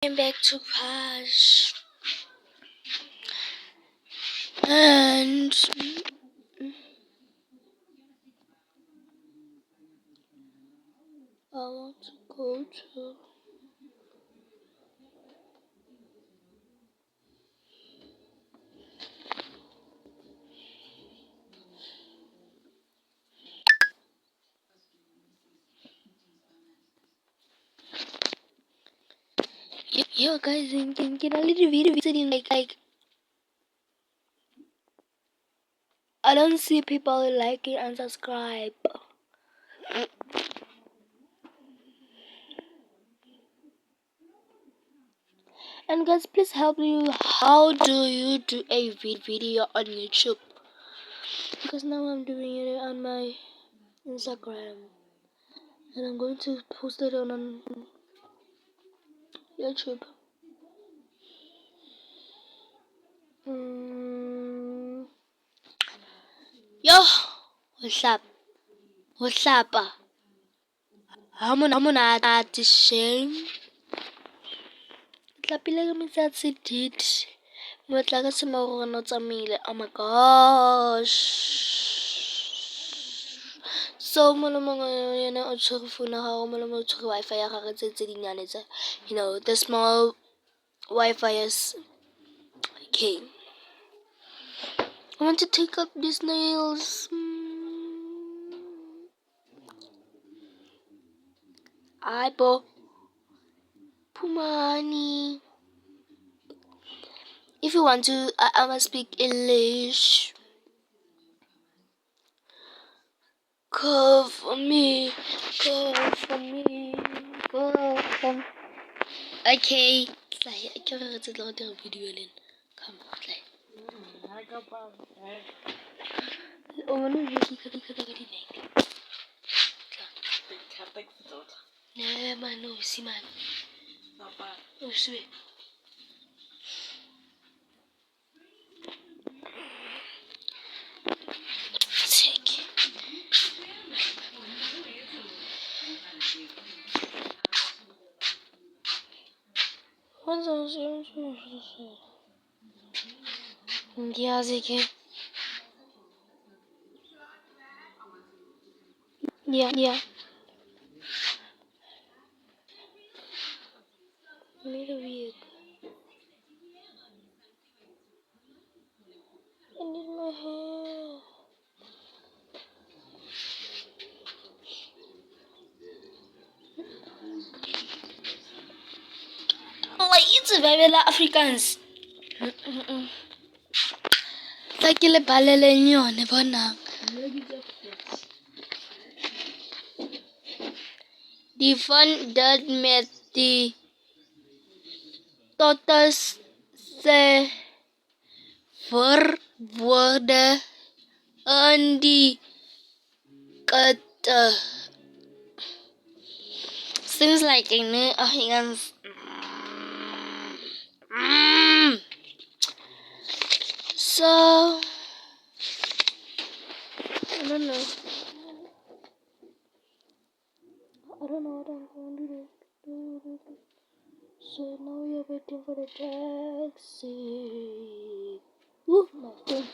Came back to Pash and I want to go to yo guys, can a little video sitting like I don't see people liking and subscribe. And guys, please help me. How do you do a video on YouTube? Because now I'm doing it on my Instagram, and I'm going to post it on YouTube. Yo, what's up? What's up? I'm not shame. Tlapile ka matsatsi did. Motla ka sema gore no tsamile. Oh my gosh. So mongwe yena o tshwere phone ya gago, mongwe o tshwere Wi-Fi ya gagwe tse dinnyane tse. You know, the small Wi-Fi is okay. I want to take up these nails. Aibo. Pumani. If you want to, I must speak English. Call for me. Call for me. Call for me. Okay. I can't remember the video. Come on, play. Oh, no, you can't no, man, no, see, man. Oh, sweet. Sick. What's on yeah, Zeke. Yeah. Made a weird. I need my hair. Like it's a very Africans. Like le balele nyone bonang. Die van dat met die totes se verwoorde in die kete. Seems like I know Africans. So I don't know. I don't know what I'm going to do. So now we are waiting for the taxi. Ooh, my phone.